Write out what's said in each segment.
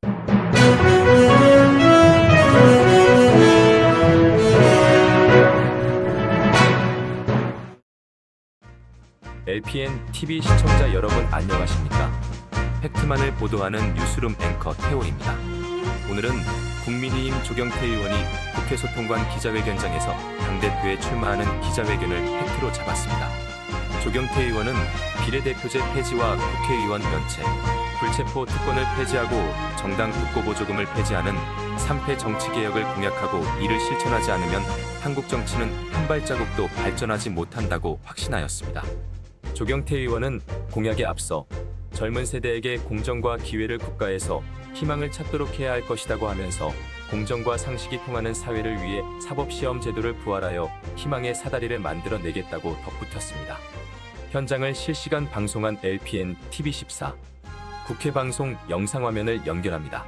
LPN TV 시청자 여러분 안녕하십니까? 팩트만을 보도하는 뉴스룸 앵커 태호입니다. 오늘은 국민의힘 조경태 의원이 국회 소통관 기자회견장에서 당대표에 출마하는 기자회견을 팩트로 잡았습니다. 조경태 의원은 비례대표제 폐지와 국회의원 면책, 불체포 특권을 폐지하고 정당 국고보조금을 폐지하는 3패 정치개혁을 공약하고 이를 실천하지 않으면 한국 정치는 한 발자국도 발전하지 못한다고 확신하였습니다. 조경태 의원은 공약에 앞서 젊은 세대에게 공정과 기회를 국가에서 희망을 찾도록 해야 할 것이라고 하면서 공정과 상식이 통하는 사회를 위해 사법시험 제도를 부활하여 희망의 사다리를 만들어내겠다고 덧붙였습니다. 현장을 실시간 방송한 LPN TV14 국회 방송 영상화면을 연결합니다.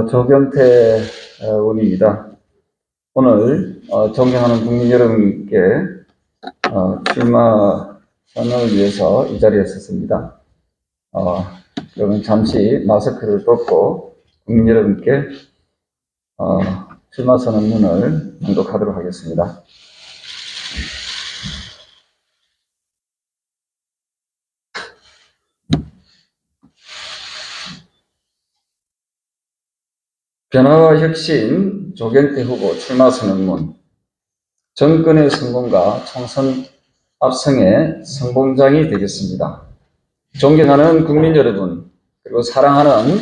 조경태 의원입니다. 오늘 존경하는 국민 여러분께 출마선을 위해서 이 자리에 섰습니다. 여러분 잠시 마스크를 벗고 국민 여러분께 출마 선언문을 낭독하도록 하겠습니다. 변화와 혁신 조경태 후보 출마 선언문. 정권의 성공과 총선 압승의 선봉장이 되겠습니다. 존경하는 국민 여러분, 그리고 사랑하는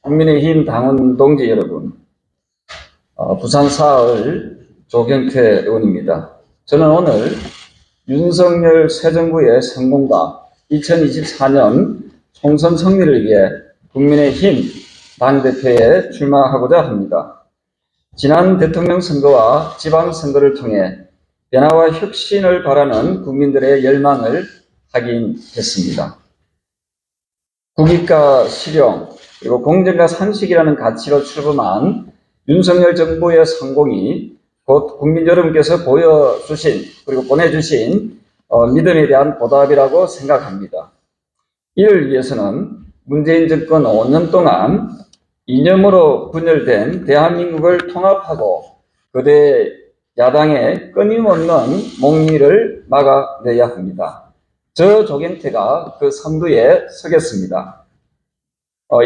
국민의힘 당원 동지 여러분, 부산 사흘 조경태 의원입니다. 저는 오늘 윤석열 새 정부의 성공과 2024년 총선 승리를 위해 국민의힘 당대표에 출마하고자 합니다. 지난 대통령 선거와 지방선거를 통해 변화와 혁신을 바라는 국민들의 열망을 확인했습니다. 국익과 실용, 그리고 공정과 상식이라는 가치로 출범한 윤석열 정부의 성공이 곧 국민 여러분께서 보여주신 그리고 보내주신 믿음에 대한 보답이라고 생각합니다. 이를 위해서는 문재인 정권 5년 동안 이념으로 분열된 대한민국을 통합하고 거대 야당의 끊임없는 목리를 막아내야 합니다. 저 조경태가 그 선두에 서겠습니다.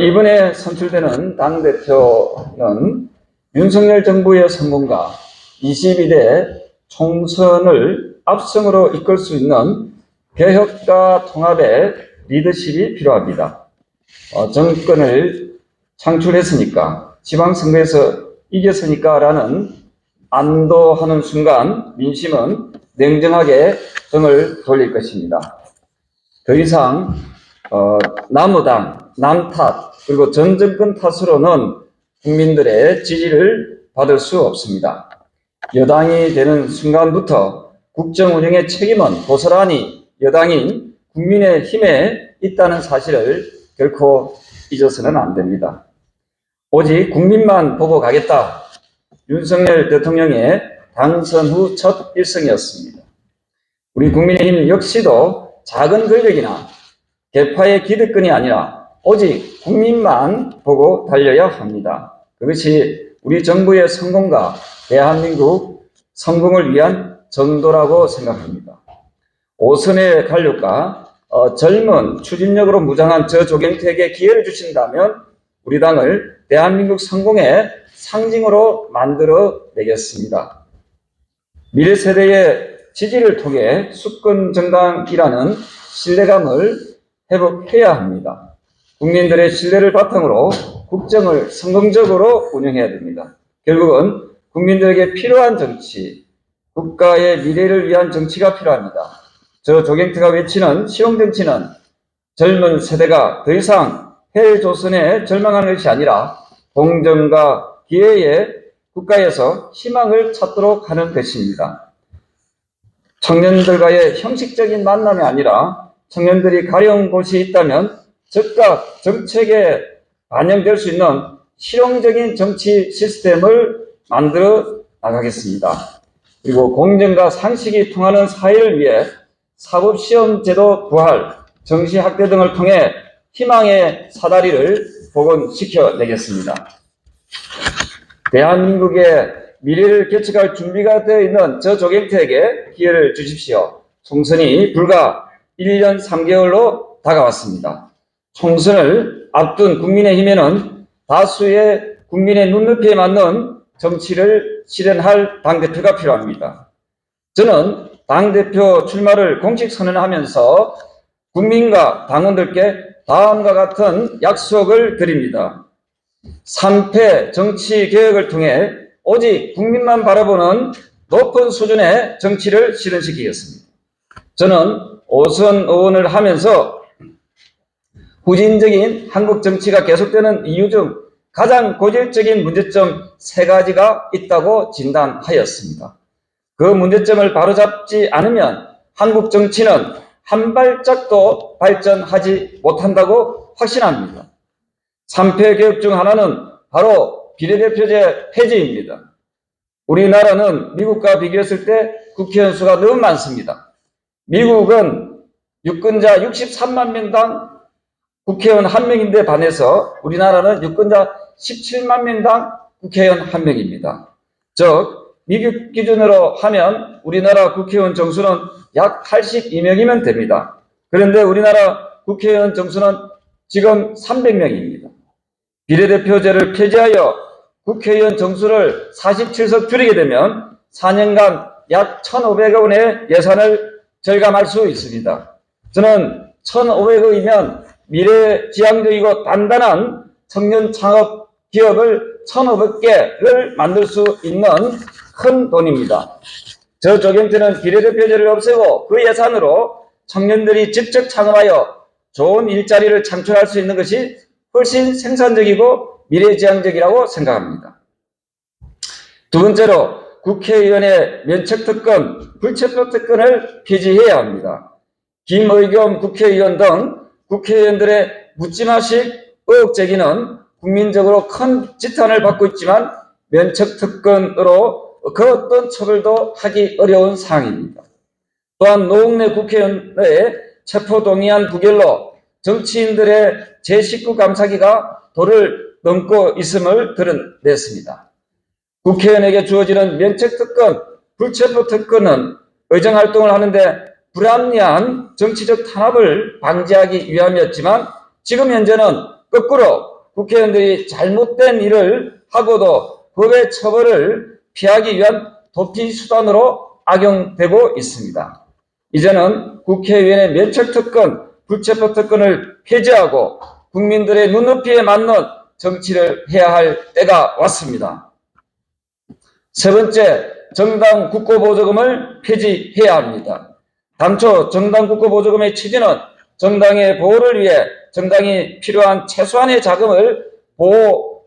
이번에 선출되는 당대표는 윤석열 정부의 성공과 22대 총선을 압승으로 이끌 수 있는 개혁과 통합의 리더십이 필요합니다. 정권을 창출했으니까, 지방선거에서 이겼으니까 라는 안도하는 순간 민심은 냉정하게 등을 돌릴 것입니다. 더 이상 나무당, 남탓, 그리고 전 정권 탓으로는 국민들의 지지를 받을 수 없습니다. 여당이 되는 순간부터 국정 운영의 책임은 고스란히 여당인 국민의힘에 있다는 사실을 결코 잊어서는 안 됩니다. 오직 국민만 보고 가겠다. 윤석열 대통령의 당선 후 첫 일성이었습니다. 우리 국민의힘 역시도 작은 권력이나 계파의 기득권이 아니라 오직 국민만 보고 달려야 합니다. 그것이 우리 정부의 성공과 대한민국 성공을 위한 정도라고 생각합니다. 5선의 관료가 젊은 추진력으로 무장한 저 조경태에게 기회를 주신다면 우리 당을 대한민국 성공의 상징으로 만들어내겠습니다. 미래 세대의 지지를 통해 수권 정당이라는 신뢰감을 회복해야 합니다. 국민들의 신뢰를 바탕으로 국정을 성공적으로 운영해야 됩니다. 결국은 국민들에게 필요한 정치, 국가의 미래를 위한 정치가 필요합니다. 저 조경태가 외치는 실용정치는 젊은 세대가 더 이상 헬조선에 절망하는 것이 아니라 공정과 기회에 국가에서 희망을 찾도록 하는 것입니다. 청년들과의 형식적인 만남이 아니라 청년들이 가려운 곳이 있다면 즉각 정책에 반영될 수 있는 실용적인 정치 시스템을 만들어 나가겠습니다. 그리고 공정과 상식이 통하는 사회를 위해 사법시험제도 부활, 정시학대 등을 통해 희망의 사다리를 복원시켜내겠습니다. 대한민국의 미래를 개척할 준비가 되어 있는 저 조경태에게 기회를 주십시오. 총선이 불과 1년 3개월로 다가왔습니다. 총선을 앞둔 국민의힘에는 다수의 국민의 눈높이에 맞는 정치를 실현할 당대표가 필요합니다. 저는 당대표 출마를 공식 선언하면서 국민과 당원들께 다음과 같은 약속을 드립니다. 3패 정치개혁을 통해 오직 국민만 바라보는 높은 수준의 정치를 실현시키겠습니다. 저는 오선 의원을 하면서 후진적인 한국 정치가 계속되는 이유 중 가장 고질적인 문제점 3가지가 있다고 진단하였습니다. 그 문제점을 바로잡지 않으면 한국 정치는 한 발짝도 발전하지 못한다고 확신합니다. 3패 개혁 중 하나는 바로 비례대표제 폐지입니다. 우리나라는 미국과 비교했을 때 국회의원 수가 너무 많습니다. 미국은 유권자 63만 명당 국회의원 1명인데 반해서 우리나라는 유권자 17만 명당 국회의원 1명입니다. 즉 미국 기준으로 하면 우리나라 국회의원 정수는 약 82명이면 됩니다. 그런데 우리나라 국회의원 정수는 지금 300명입니다. 비례대표제를 폐지하여 국회의원 정수를 47석 줄이게 되면 4년간 약 1,500억 원의 예산을 절감할 수 있습니다. 저는 1,500억이면 미래지향적이고 단단한 청년 창업 기업을 1,500개를 만들 수 있는 큰 돈입니다. 저 조경태는 비례대표제를 없애고 그 예산으로 청년들이 직접 창업하여 좋은 일자리를 창출할 수 있는 것이 훨씬 생산적이고 미래지향적이라고 생각합니다. 두 번째로 국회의원의 면책특권, 불체포특권을 폐지해야 합니다. 김의겸 국회의원 등 국회의원들의 묻지마식 의혹 제기는 국민적으로 큰 지탄을 받고 있지만 면책특권으로 그 어떤 처벌도 하기 어려운 사항입니다. 또한 노웅래 국회의원의 체포동의안 부결로 정치인들의 제19 감사기가 도를 넘고 있음을 드러냈습니다. 국회의원에게 주어지는 면책특권, 불체포특권은 의정활동을 하는데 불합리한 정치적 탄압을 방지하기 위함이었지만 지금 현재는 거꾸로 국회의원들이 잘못된 일을 하고도 법의 처벌을 피하기 위한 도피 수단으로 악용되고 있습니다. 이제는 국회의원의 면책특권, 불체포특권을 폐지하고 국민들의 눈높이에 맞는 정치를 해야 할 때가 왔습니다. 세 번째, 정당 국고보조금을 폐지해야 합니다. 당초 정당 국고보조금의 취지는 정당의 보호를 위해 정당이 필요한 최소한의 자금을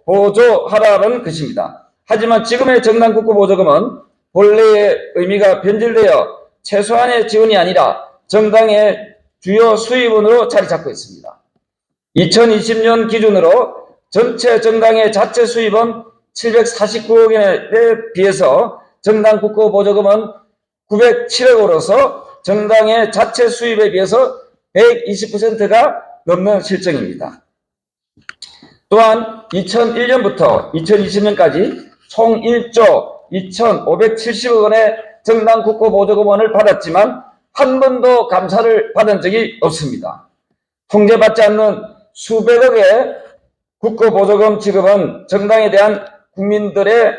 보조하라는 것입니다. 하지만 지금의 정당 국고보조금은 본래의 의미가 변질되어 최소한의 지원이 아니라 정당의 주요 수입원으로 자리 잡고 있습니다. 2020년 기준으로 전체 정당의 자체 수입은 749억 원에 비해서 정당 국고보조금은 907억 원으로서 정당의 자체 수입에 비해서 120%가 넘는 실정입니다. 또한 2001년부터 2020년까지 총 1조 2,570억 원의 정당 국고보조금을 받았지만 한 번도 감사를 받은 적이 없습니다. 통제받지 않는 수백억의 국고보조금 지급은 정당에 대한 국민들의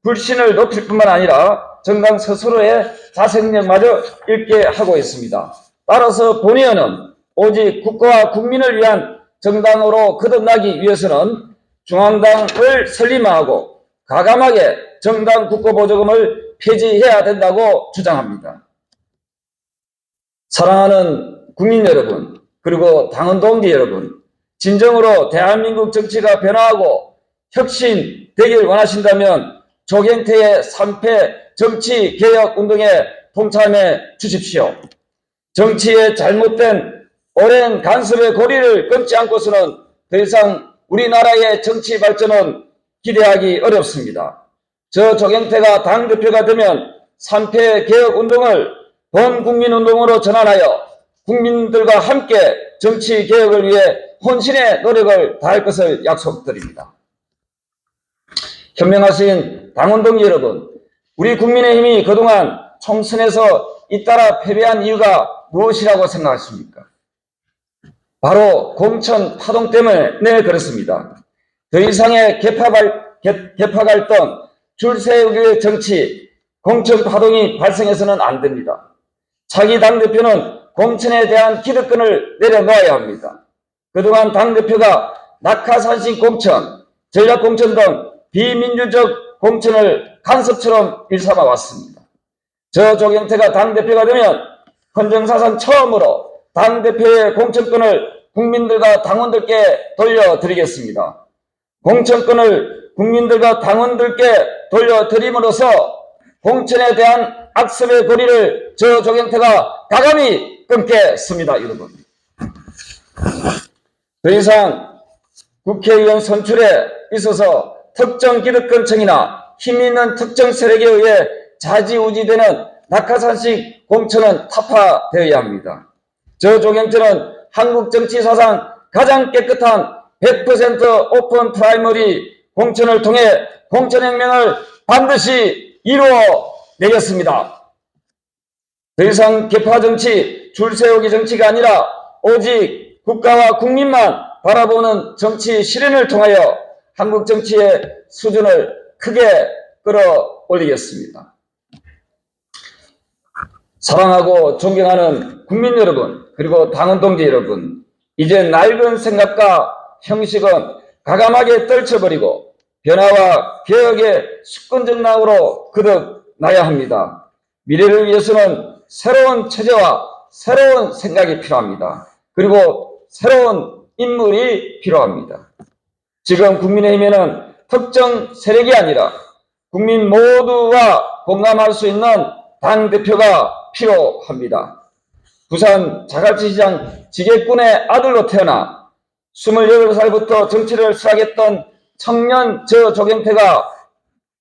불신을 높일 뿐만 아니라 정당 스스로의 자생력마저 잃게 하고 있습니다. 따라서 본의원은 오직 국가와 국민을 위한 정당으로 거듭나기 위해서는 중앙당을 설립하고 과감하게 정당 국고보조금을 폐지해야 된다고 주장합니다. 사랑하는 국민 여러분, 그리고 당원 동지 여러분, 진정으로 대한민국 정치가 변화하고 혁신되길 원하신다면 조경태의 3패 정치개혁운동에 동참해 주십시오. 정치의 잘못된 오랜 간섭의 고리를 끊지 않고서는 더 이상 우리나라의 정치 발전은 기대하기 어렵습니다. 저 조경태가 당대표가 되면 3패 개혁운동을 범국민운동으로 전환하여 국민들과 함께 정치개혁을 위해 혼신의 노력을 다할 것을 약속드립니다. 현명하신 당원동지 여러분, 우리 국민의힘이 그동안 총선에서 잇따라 패배한 이유가 무엇이라고 생각하십니까? 바로 공천 파동 때문에 그렇습니다. 더 이상의 개파 갈등, 줄 세우기의 정치, 공천 파동이 발생해서는 안 됩니다. 차기 당대표는 공천에 대한 기득권을 내려놓아야 합니다. 그동안 당대표가 낙하산신 공천, 전략공천 등 비민주적 공천을 간섭처럼 일삼아 왔습니다. 저 조경태가 당대표가 되면 헌정사상 처음으로 당대표의 공천권을 국민들과 당원들께 돌려드리겠습니다. 공천권을 국민들과 당원들께 돌려드림으로써 공천에 대한 악습의 고리를 저 조경태가 과감히 끊겠습니다, 여러분. 더 이상 국회의원 선출에 있어서 특정 기득권층이나 힘있는 특정 세력에 의해 좌지우지되는 낙하산식 공천은 타파되어야 합니다. 저 조경태는 한국 정치 사상 가장 깨끗한 100% 오픈 프라이머리 공천을 통해 공천혁명을 반드시 이루어내겠습니다. 더 이상 개파 정치, 줄 세우기 정치가 아니라 오직 국가와 국민만 바라보는 정치 실현을 통하여 한국 정치의 수준을 크게 끌어올리겠습니다. 사랑하고 존경하는 국민 여러분, 그리고 당원 동지 여러분, 이제 낡은 생각과 형식은 과감하게 떨쳐버리고 변화와 개혁의 수권정당으로 거듭나야 합니다. 미래를 위해서는 새로운 체제와 새로운 생각이 필요합니다. 그리고 새로운 인물이 필요합니다. 지금 국민의힘에는 특정 세력이 아니라 국민 모두가 공감할 수 있는 당대표가 필요합니다. 부산 자갈치시장 지게꾼의 아들로 태어나 28살부터 정치를 시작했던 청년 저 조경태가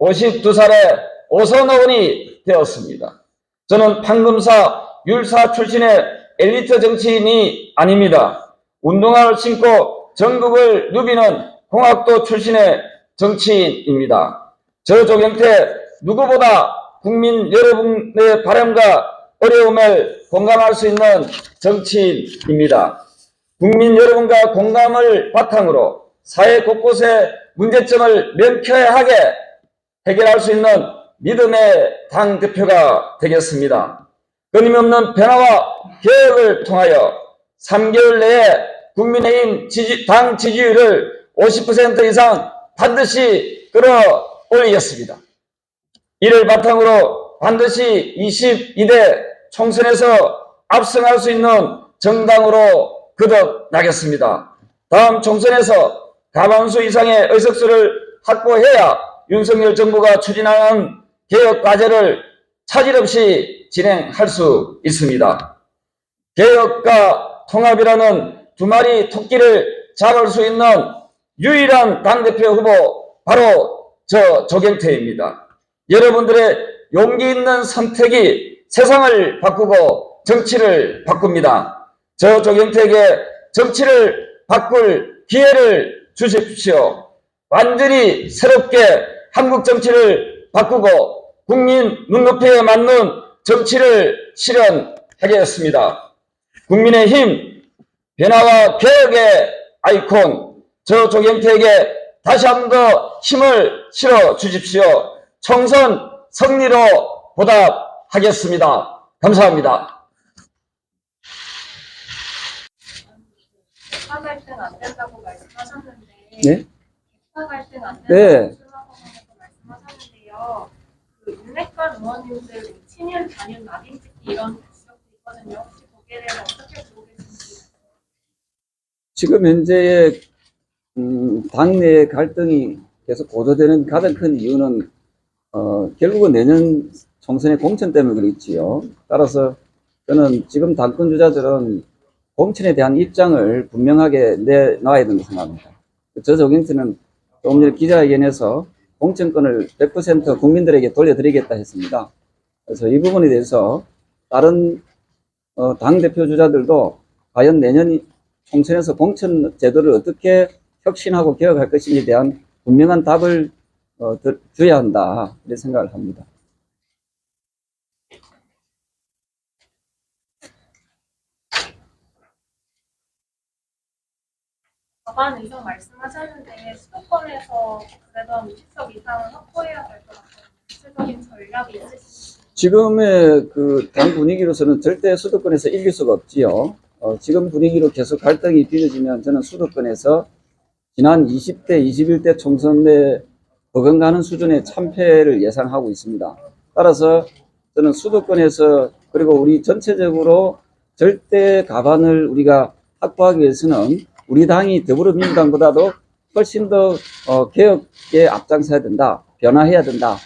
52살에 오선의원이 되었습니다. 저는 판검사, 율사 출신의 엘리트 정치인이 아닙니다. 운동화를 신고 전국을 누비는 공학도 출신의 정치인입니다. 저 조경태 누구보다 국민 여러분의 바람과 어려움을 공감할 수 있는 정치인입니다. 국민 여러분과 공감을 바탕으로 사회 곳곳의 문제점을 명쾌하게 해결할 수 있는 믿음의 당대표가 되겠습니다. 끊임없는 변화와 개혁을 통하여 3개월 내에 국민의힘 당 지지율을 50% 이상 반드시 끌어올리겠습니다. 이를 바탕으로 반드시 22대 총선에서 압승할 수 있는 정당으로 거듭나겠습니다. 다음 총선에서 과반수 이상의 의석수를 확보해야 윤석열 정부가 추진하는 개혁 과제를 차질 없이 진행할 수 있습니다. 개혁과 통합이라는 두 마리 토끼를 잡을 수 있는 유일한 당대표 후보 바로 저 조경태입니다. 여러분들의 용기 있는 선택이 세상을 바꾸고 정치를 바꿉니다. 저 조경태에게 정치를 바꿀 기회를 주십시오. 완전히 새롭게 한국 정치를 바꾸고 국민 눈높이에 맞는 정치를 실현하겠습니다. 국민의힘 변화와 개혁의 아이콘 저 조경태에게 다시 한 번 더 힘을 실어 주십시오. 총선 승리로 보답하겠습니다. 감사합니다. 개파 갈등 안 된다고 말씀하셨는데 네? 국가 갈등 안 네. 되는 출마선언에서 말씀하셨는데요. 그 윤핵관 의원님들 친윤, 반윤, 낙인 찍기 이런 지적도 있거든요. 혹시 거기에 대해서 어떻게 보고 계신지? 지금 현재의 당내 갈등이 계속 고조되는 가장 큰 이유는 결국은 내년 총선의 공천 때문에 그렇지요. 따라서 저는 지금 당권 주자들은 공천에 대한 입장을 분명하게 내놔야 된다고 생각합니다. 저 조경태는 조금 전에 기자회견에서 공천권을 100% 국민들에게 돌려드리겠다 했습니다. 그래서 이 부분에 대해서 다른 당대표 주자들도 과연 내년 총선에서 공천 제도를 어떻게 혁신하고 개혁할 것인지에 대한 분명한 답을 줘야 한다 이런 생각을 합니다. 과반 의석 말씀하셨는데 수도권에서 그래도 한 50석 이상은 확보해야 될 것 같아요. 구체적인 전략이 있으신지? 지금의 그 당 분위기로서는 절대 수도권에서 이길 수가 없지요. 지금 분위기로 계속 갈등이 빚어지면 저는 수도권에서 지난 20대, 21대 총선 내 버금가는 수준의 참패를 예상하고 있습니다. 따라서 저는 수도권에서 그리고 우리 전체적으로 절대 가반을 우리가 확보하기 위해서는 우리 당이 더불어민주당보다도 훨씬 더 개혁에 앞장서야 된다, 변화해야 된다,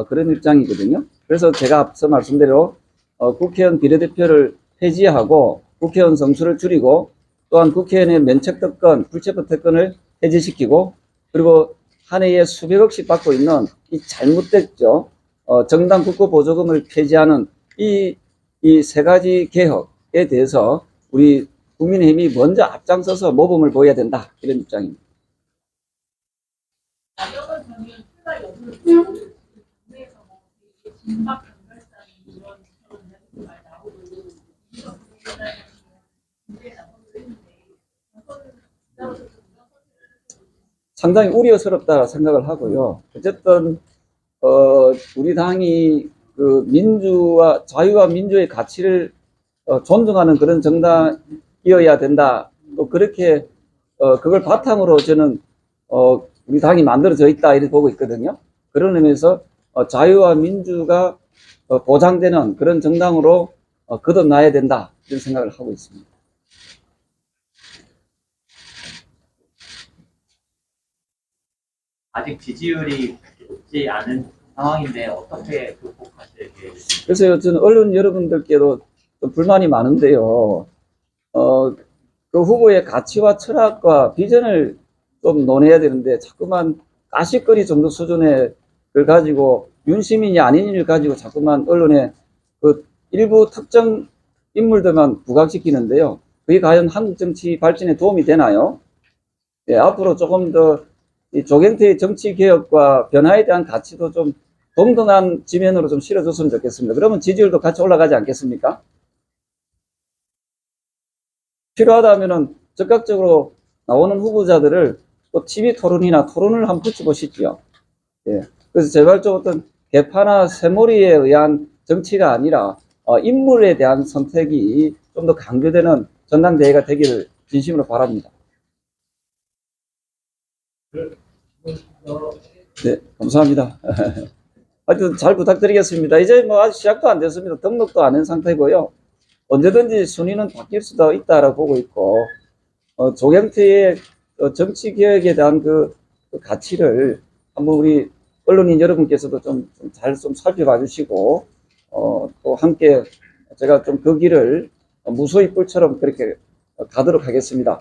그런 입장이거든요. 그래서 제가 앞서 말씀대로 국회의원 비례대표를 폐지하고 국회의원 성수를 줄이고 또한 국회의원의 면책특권, 불체포 특권을 해제시키고 그리고 한 해에 수백억씩 받고 있는 이 잘못됐죠. 정당 국고 보조금을 폐지하는 이 세 가지 개혁에 대해서 우리 국민의힘이 먼저 앞장서서 모범을 보여야 된다 이런 입장입니다. 나경원 전 의원 출마 여부를 국내에서 뭐 되게 긴박 단결사니 이런 그런 이야기도 많이 나오고 이런 부분에 굉장히 나쁘고 있는데 그거는 진짜로 좀 상당히 우려스럽다 생각을 하고요. 어쨌든 우리 당이 그 민주와 자유와 민주의 가치를 존중하는 그런 정당이어야 된다. 또 그렇게 그걸 바탕으로 저는 우리 당이 만들어져 있다 이렇게 보고 있거든요. 그런 의미에서 자유와 민주가 보장되는 그런 정당으로 거듭나야 된다 이런 생각을 하고 있습니다. 아직 지지율이 높지 않은 상황인데 어떻게 극복하실 계획이신가요? 그래서 저는 언론 여러분들께도 좀 불만이 많은데요. 그 후보의 가치와 철학과 비전을 좀 논해야 되는데 자꾸만 가십거리 정도 수준의 걸 가지고 윤시민이 아닌을 가지고 자꾸만 언론에 그 일부 특정 인물들만 부각시키는데요. 그게 과연 한국 정치 발전에 도움이 되나요? 예, 앞으로 조금 더 이 조경태의 정치 개혁과 변화에 대한 가치도 좀 동등한 지면으로 좀 실어줬으면 좋겠습니다. 그러면 지지율도 같이 올라가지 않겠습니까? 필요하다면은 적극적으로 나오는 후보자들을 또 TV 토론이나 토론을 한번 붙여보시죠. 예. 그래서 제발 좀 어떤 개파나 새몰이에 의한 정치가 아니라 인물에 대한 선택이 좀 더 강조되는 전당대회가 되기를 진심으로 바랍니다. 네, 감사합니다. 하여튼 잘 부탁드리겠습니다. 이제 뭐 아직 시작도 안 됐습니다. 등록도 안 한 상태고요. 언제든지 순위는 바뀔 수도 있다라고 보고 있고, 조경태의 정치 개혁에 대한 그 가치를 한번 우리 언론인 여러분께서도 좀 잘 좀 살펴봐 주시고, 또 함께 제가 좀 그 길을 무소히 뿔처럼 그렇게 가도록 하겠습니다.